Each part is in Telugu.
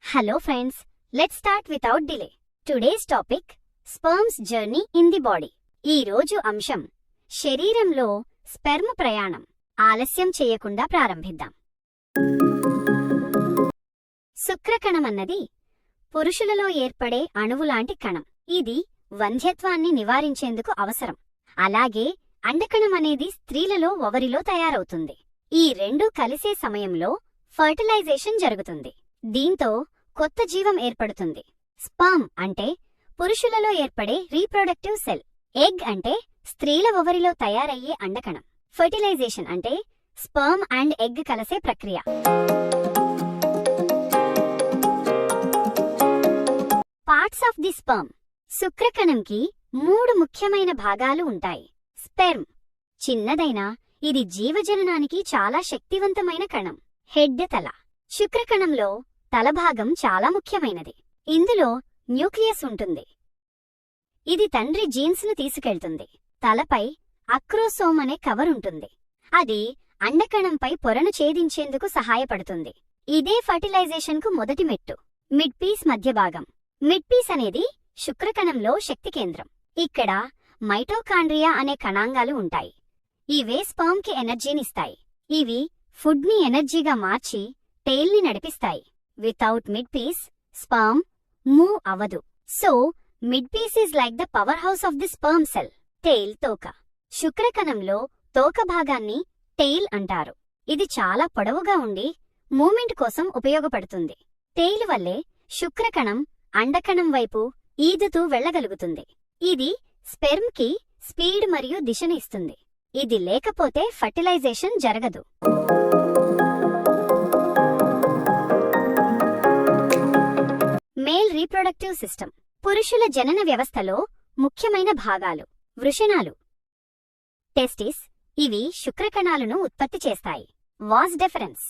Hello friends, let's start without delay. Today's topic, sperm's journey in the body. ఈ రోజు అంశం, శరీరంలో స్పెర్మ్ ప్రయాణం. ఆలస్యం చేయకుండా ప్రారంభిద్దాం. శుక్రకణం అన్నది పురుషులలో ఏర్పడే అణువులాంటి కణం. ఇది వంధ్యత్వాన్ని నివారించేందుకు అవసరం. అలాగే అండకణం అనేది స్త్రీలలో ఓవరిలో తయారవుతుంది. ఈ రెండు కలిసే సమయంలో ఫర్టిలైజేషన్ జరుగుతుంది. దీంతో కొత్త జీవం ఏర్పడుతుంది. స్పర్మ్ అంటే పురుషులలో ఏర్పడే రీప్రొడక్టివ్ సెల్. ఎగ్ అంటే స్త్రీల ఓవరిలో తయారయ్యే అండకణం. ఫర్టిలైజేషన్ అంటే స్పర్మ్ అండ్ ఎగ్ కలిసే ప్రక్రియ. Parts of the sperm. శుక్రకణంకి 3 ముఖ్యమైన భాగాలు ఉంటాయి. స్పెర్మ్ చిన్నదైనా ఇది జీవజననానికి చాలా శక్తివంతమైన కణం. హెడ్ తల. శుక్రకణంలో తలభాగం చాలా ముఖ్యమైనది. ఇందులో న్యూక్లియస్ ఉంటుంది. ఇది తండ్రి జీన్స్ ను తీసుకెళ్తుంది. తలపై అక్రోసోమ్ అనే కవర్ ఉంటుంది. అది అండకణంపై పొరను ఛేదించేందుకు సహాయపడుతుంది. ఇదే ఫర్టిలైజేషన్ కు మొదటి మెట్టు. మిడ్ పీస్ మధ్య భాగం. మిడ్ పీస్ అనేది శుక్రకణంలో శక్తి కేంద్రం. ఇక్కడ మైటోకాండ్రియా అనే కణాంగాలు ఉంటాయి. ఇవే స్పర్మ్ కి ఎనర్జీనిస్తాయి. ఇవి ఫుడ్ ని ఎనర్జీగా మార్చి టెయిల్ ని నడిపిస్తాయి. Without mid piece sperm move అవ్వదు. So mid piece is like the powerhouse of the sperm cell. Tail తోక. శుక్రకణంలో తోక భాగాన్ని టెయిల్ అంటారు. ఇది చాలా పొడవుగా ఉండి మూమెంట్ కోసం ఉపయోగపడుతుంది. టెయిల్ వల్లే శుక్రకణం అండకణం వైపు ఈదుతూ వెళ్లగలుగుతుంది. ఇది స్పెర్మ్ కి స్పీడ్ మరియు దిశను ఇస్తుంది. ఇది లేకపోతే ఫర్టిలైజేషన్ జరగదు. Male reproductive system. పురుషుల జనన వ్యవస్థలో ముఖ్యమైన భాగాలు. వృషణాలు, టెస్టిస్, ఇవి శుక్రకణాలను ఉత్పత్తి చేస్తాయి. వాస్ డెఫరెన్స్,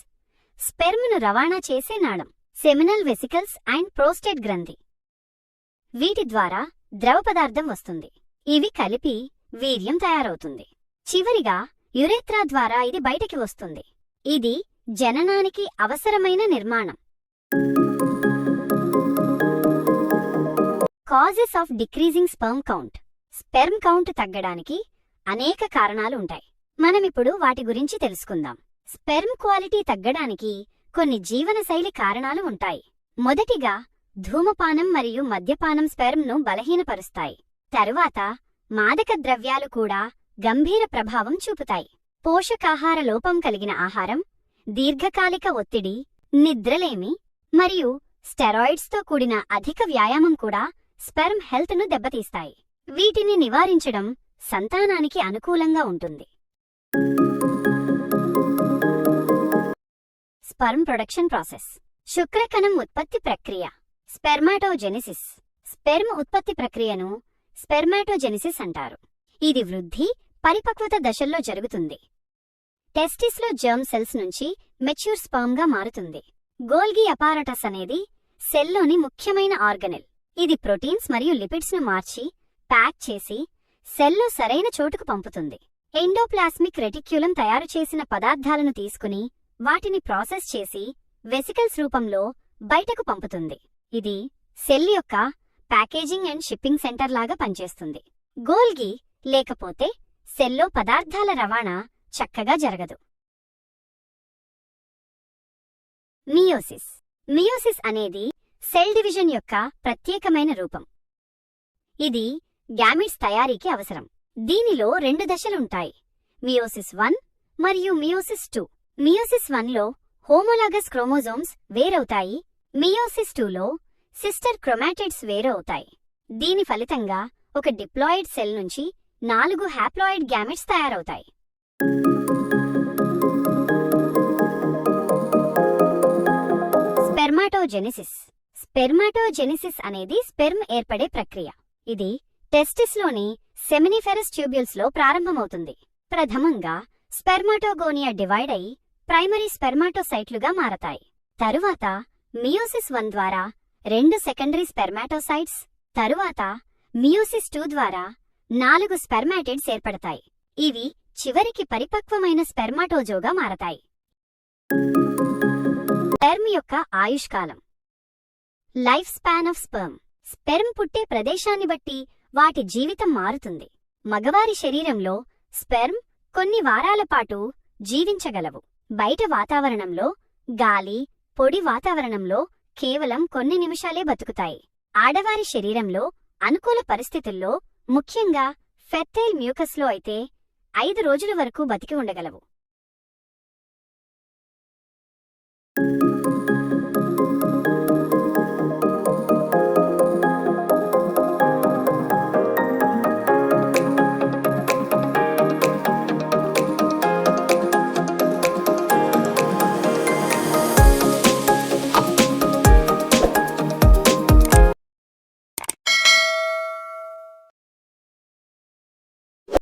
స్పెర్మ్ను రవాణా చేసే నాళం. సెమినల్ వెసికల్స్ అండ్ ప్రోస్టేట్ గ్రంథి, వీటి ద్వారా ద్రవ పదార్థం వస్తుంది. ఇవి కలిపి వీర్యం తయారవుతుంది. చివరిగా యురేత్రా ద్వారా ఇది బయటికి వస్తుంది. ఇది జననానికి అవసరమైన నిర్మాణం. Causes of decreasing sperm count. Sperm count తగ్గడానికి అనేక కారణాలు ఉంటాయి. మనమిప్పుడు వాటి గురించి తెలుసుకుందాం. స్పెర్మ్ క్వాలిటీ తగ్గడానికి కొన్ని జీవనశైలి కారణాలు ఉంటాయి. మొదటిగా ధూమపానం మరియు మద్యపానం స్పెర్మ్ను బలహీనపరుస్తాయి. తరువాత మాదక ద్రవ్యాలు కూడా గంభీర ప్రభావం చూపుతాయి. పోషకాహార లోపం కలిగిన ఆహారం, దీర్ఘకాలిక ఒత్తిడి, నిద్రలేమి మరియు స్టెరాయిడ్స్తో కూడిన అధిక వ్యాయామం కూడా స్పెర్మ్ హెల్త్ ను దెబ్బతీస్తాయి. వీటిని నివారించడం సంతానానికి అనుకూలంగా ఉంటుంది. Sperm production process. శుక్రకణం ఉత్పత్తి ప్రక్రియ. స్పెర్మాటోజెనిసిస్. స్పెర్మ్ ఉత్పత్తి ప్రక్రియను స్పెర్మాటోజెనిసిస్ అంటారు. ఇది వృద్ధి, పరిపక్వత దశల్లో జరుగుతుంది. టెస్టిస్లో జర్మ్ సెల్స్ నుంచి మెచ్యూర్ స్పర్మ్ గా మారుతుంది. గోల్గి అపారటస్ అనేది సెల్లోని ముఖ్యమైన ఆర్గనెల్. ఇది ప్రోటీన్స్ మరియు లిపిడ్స్ ను మార్చి ప్యాక్ చేసి సెల్లో సరైన చోటుకు పంపుతుంది. ఎండోప్లాస్మిక్ రెటిక్యులం తయారు చేసిన పదార్థాలను తీసుకుని వాటిని ప్రాసెస్ చేసి వెసికల్స్ రూపంలో బయటకు పంపుతుంది. ఇది సెల్ యొక్క ప్యాకేజింగ్ అండ్ షిప్పింగ్ సెంటర్ లాగా పనిచేస్తుంది. గోల్గి లేకపోతే సెల్లో పదార్థాల రవాణా చక్కగా జరగదు. మియోసిస్. మియోసిస్ అనేది సెల్ డివిజన్ యొక్క ప్రత్యేకమైన రూపం. ఇది గ్యామిట్స్ తయారీకి అవసరం. దీనిలో 2 దశలుంటాయి, మియోసిస్ 1 మరియు మియోసిస్ 2. మియోసిస్ 1లో హోమోలాగస్ క్రోమోజోమ్స్ వేరవుతాయి. మియోసిస్ 2లో సిస్టర్ క్రోమాటిడ్స్ వేరవుతాయి. దీని ఫలితంగా ఒక డిప్లాయిడ్ సెల్ నుంచి 4 హ్యాప్లాయిడ్ గ్యామిట్స్ తయారవుతాయి. స్పెర్మాటోజెనిసిస్. స్పెర్మాటోజెనిసిస్ అనేది స్పెర్మ్ ఏర్పడే ప్రక్రియ. ఇది టెస్టిస్లోని సెమినిఫెరస్ ట్యూబ్యూల్స్ లో ప్రారంభమవుతుంది. ప్రథమంగా స్పెర్మాటోగోనియా డివైడ్ అయి ప్రైమరీ స్పెర్మాటోసైట్లుగా మారతాయి. తరువాత మియోసిస్ 1 ద్వారా 2 సెకండరీ స్పెర్మాటోసైట్స్, తరువాత మియోసిస్ 2 ద్వారా 4 స్పెర్మాటిడ్స్ ఏర్పడతాయి. ఇవి చివరికి పరిపక్వమైన స్పెర్మాటోజోగా మారతాయి. స్పెర్మ్ యొక్క ఆయుష్కాలం. Life span of sperm. Sperm పుట్టే ప్రదేశాన్ని బట్టి వాటి జీవితం మారుతుంది. మగవారి శరీరంలో స్పెర్మ్ కొన్ని వారాల పాటు జీవించగలవు. బయట వాతావరణంలో, గాలి, పొడి వాతావరణంలో కేవలం కొన్ని నిమిషాలే బతుకుతాయి. ఆడవారి శరీరంలో అనుకూల పరిస్థితుల్లో, ముఖ్యంగా ఫెర్టైల్ మ్యూకస్లో అయితే 5 రోజుల వరకు బతికి ఉండగలవు.